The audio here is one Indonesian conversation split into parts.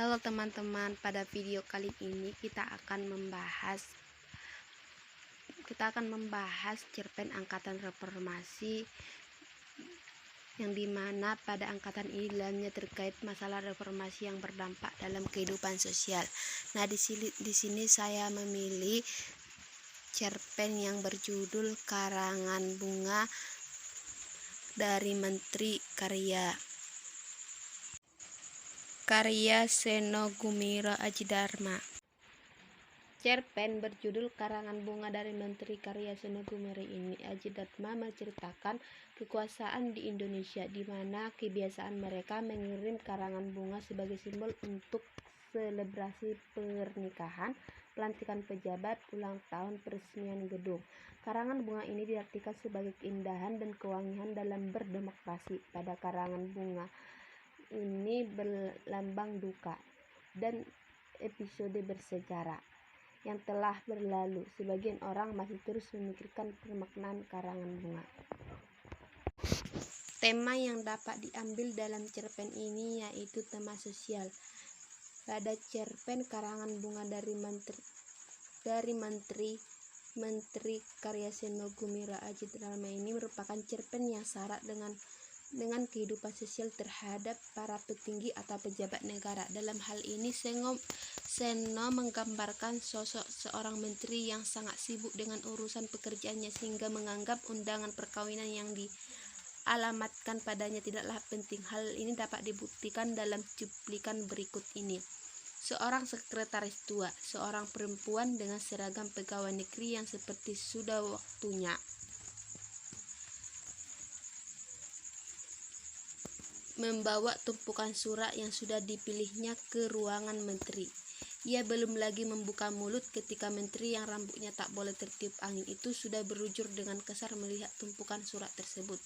Halo teman-teman, pada video kali ini kita akan membahas cerpen angkatan reformasi, yang dimana pada angkatan ini dalamnya terkait masalah reformasi yang berdampak dalam kehidupan sosial. Nah, di sini saya memilih cerpen yang berjudul Karangan Bunga dari Menteri karya Seno Gumira Adjidharma. Cerpen berjudul Karangan Bunga dari Menteri karya Seno Gumira ini Adjidharma menceritakan kekuasaan di Indonesia, di mana kebiasaan mereka mengirim karangan bunga sebagai simbol untuk selebrasi pernikahan, pelantikan pejabat, ulang tahun, peresmian gedung. Karangan bunga ini diartikan sebagai keindahan dan kewangian dalam berdemokrasi. Pada karangan bunga ini berlambang duka dan episode bersejarah yang telah berlalu. Sebagian orang masih terus memikirkan pemaknaan karangan bunga. Tema yang dapat diambil dalam cerpen ini yaitu tema sosial. Pada cerpen Karangan Bunga dari Menteri karya Seno Gumira Adjidharma ini merupakan cerpen yang syarat dengan kehidupan sosial terhadap para petinggi atau pejabat negara. Dalam hal ini Seno menggambarkan sosok seorang menteri yang sangat sibuk dengan urusan pekerjaannya sehingga menganggap undangan perkawinan yang dialamatkan padanya tidaklah penting. Hal ini dapat dibuktikan dalam cuplikan berikut ini. Seorang sekretaris tua, seorang perempuan dengan seragam pegawai negeri yang seperti sudah waktunya membawa tumpukan surat yang sudah dipilihnya ke ruangan menteri. Ia belum lagi membuka mulut ketika menteri yang rambutnya tak boleh tertiup angin itu sudah berujur dengan kesar melihat tumpukan surat tersebut.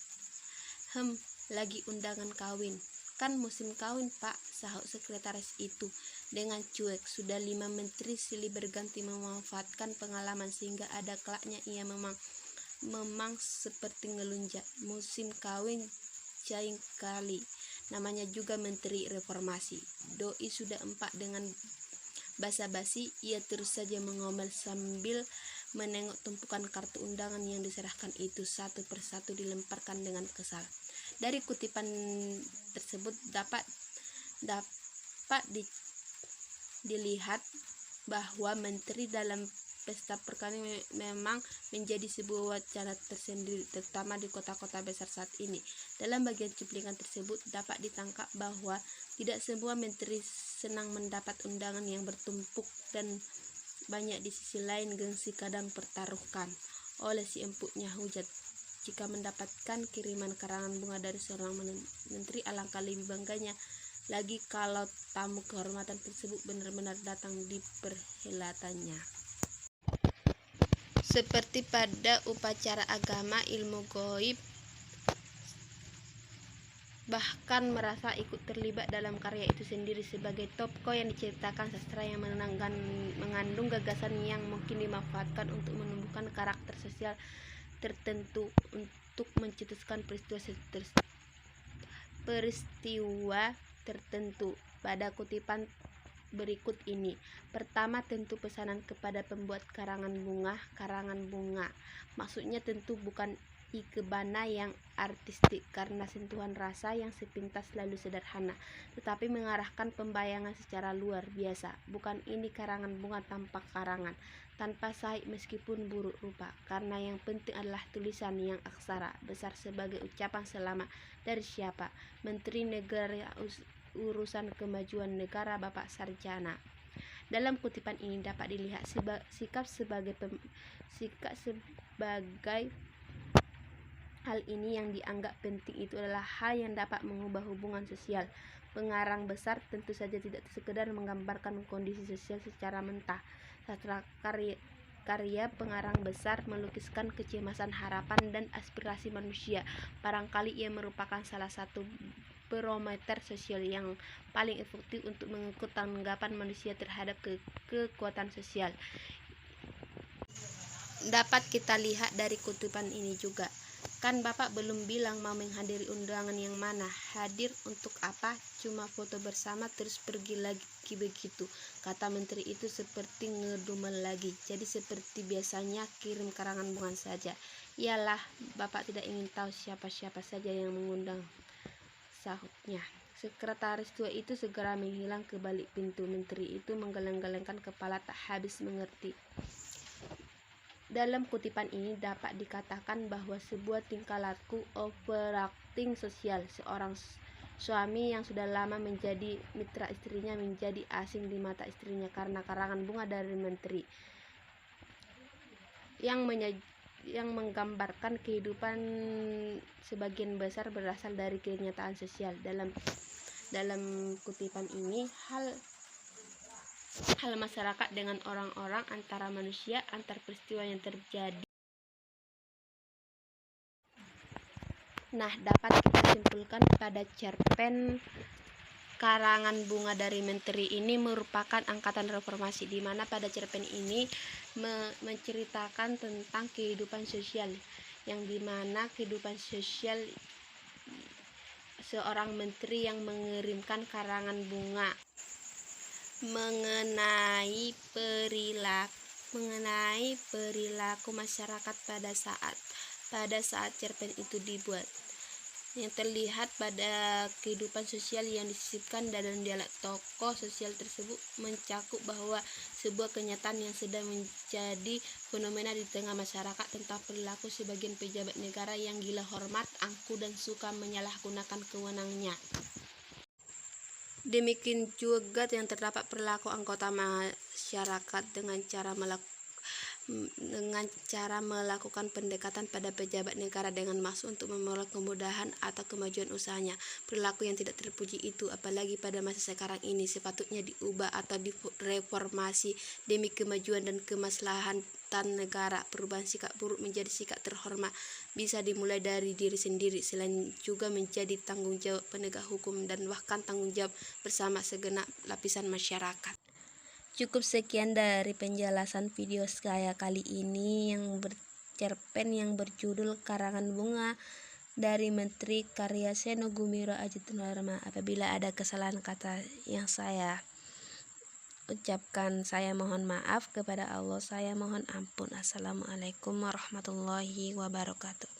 Lagi undangan kawin. Kan musim kawin, Pak, sahut sekretaris itu dengan cuek. Sudah 5 menteri silih berganti memanfaatkan pengalaman sehingga ada kelaknya ia memang seperti ngelunjak. Musim kawin jaing kali, namanya juga menteri reformasi. Doi sudah empat. Dengan basa-basi ia terus saja mengomel sambil menengok tumpukan kartu undangan yang diserahkan itu. Satu persatu dilemparkan dengan kesal. Dari kutipan tersebut dapat dilihat bahwa menteri dalam pesta perkawinan memang menjadi sebuah wacana tersendiri, terutama di kota-kota besar saat ini. Dalam bagian cuplikan tersebut dapat ditangkap bahwa tidak semua menteri senang mendapat undangan yang bertumpuk dan banyak. Di sisi lain gengsi kadang pertaruhkan oleh si empuknya hujat. Jika mendapatkan kiriman karangan bunga dari seorang menteri, alangkah lebih bangganya lagi kalau tamu kehormatan tersebut benar-benar datang di perhelatannya. Seperti pada upacara agama, ilmu gaib, bahkan merasa ikut terlibat dalam karya itu sendiri sebagai tokoh yang diceritakan sastra yang mengandung gagasan yang mungkin dimanfaatkan untuk menumbuhkan karakter sosial tertentu untuk mencetuskan peristiwa tertentu. Pada kutipan berikut ini, pertama, tentu pesanan kepada pembuat karangan bunga. Maksudnya tentu bukan ikebana yang artistik karena sentuhan rasa yang sepintas lalu sederhana, tetapi mengarahkan pembayangan secara luar biasa. Bukan ini karangan bunga tanpa karangan, tanpa sahid meskipun buruk rupa, karena yang penting adalah tulisan yang aksara besar sebagai ucapan selamat dari siapa? Menteri Negara Urusan Kemajuan Negara Bapak Sarjana. Dalam kutipan ini dapat dilihat sikap sebagai hal ini yang dianggap penting itu adalah hal yang dapat mengubah hubungan sosial. Pengarang besar tentu saja tidak sekedar menggambarkan kondisi sosial secara mentah. Sastra karya pengarang besar melukiskan kecemasan, harapan, dan aspirasi manusia. Barangkali ia merupakan salah satu barometer sosial yang paling efektif untuk mengukur tanggapan manusia terhadap kekuatan sosial. Dapat kita lihat dari kutipan ini juga Kan Bapak belum bilang mau menghadiri undangan yang mana. Hadir untuk apa? Cuma foto bersama terus pergi lagi begitu, kata menteri itu seperti ngedumel lagi. Jadi seperti biasanya kirim karangan bunga saja. Iyalah, Bapak tidak ingin tahu siapa-siapa saja yang mengundang, sahutnya. Sekretaris tua itu segera menghilang ke balik pintu. Menteri itu menggeleng-gelengkan kepala tak habis mengerti. Dalam kutipan ini dapat dikatakan bahwa sebuah tingkah laku overacting sosial seorang suami yang sudah lama menjadi mitra istrinya menjadi asing di mata istrinya karena karangan bunga dari menteri yang menggambarkan kehidupan sebagian besar berasal dari kenyataan sosial. Dalam kutipan ini hal masyarakat dengan orang-orang, antara manusia, antar peristiwa yang terjadi. Nah, dapat kita simpulkan pada cerpen karangan bunga dari menteri ini merupakan angkatan reformasi, di mana pada cerpen ini menceritakan tentang kehidupan sosial, yang dimana kehidupan sosial seorang menteri yang mengirimkan karangan bunga mengenai perilaku masyarakat pada saat cerpen itu dibuat, yang terlihat pada kehidupan sosial yang disisipkan dalam dialog tokoh sosial tersebut mencakup bahwa sebuah kenyataan yang sedang menjadi fenomena di tengah masyarakat tentang perilaku sebagian pejabat negara yang gila hormat, angkuh, dan suka menyalahgunakan kewenangannya. Demikian juga yang terdapat perilaku anggota masyarakat dengan cara melakukan pendekatan pada pejabat negara dengan maksud untuk memperoleh kemudahan atau kemajuan usahanya. Perilaku yang tidak terpuji itu, apalagi pada masa sekarang ini, sepatutnya diubah atau direformasi demi kemajuan dan kemaslahatan negara. Perubahan sikap buruk menjadi sikap terhormat bisa dimulai dari diri sendiri, selain juga menjadi tanggung jawab penegak hukum dan bahkan tanggung jawab bersama segenap lapisan masyarakat. Cukup sekian dari penjelasan video saya kali ini yang bercerpen yang berjudul Karangan Bunga dari Menteri Karya Seno Gumiro Ajitunarma. Apabila ada kesalahan kata yang saya ucapkan, saya mohon maaf. Kepada Allah saya mohon ampun. Assalamualaikum warahmatullahi wabarakatuh.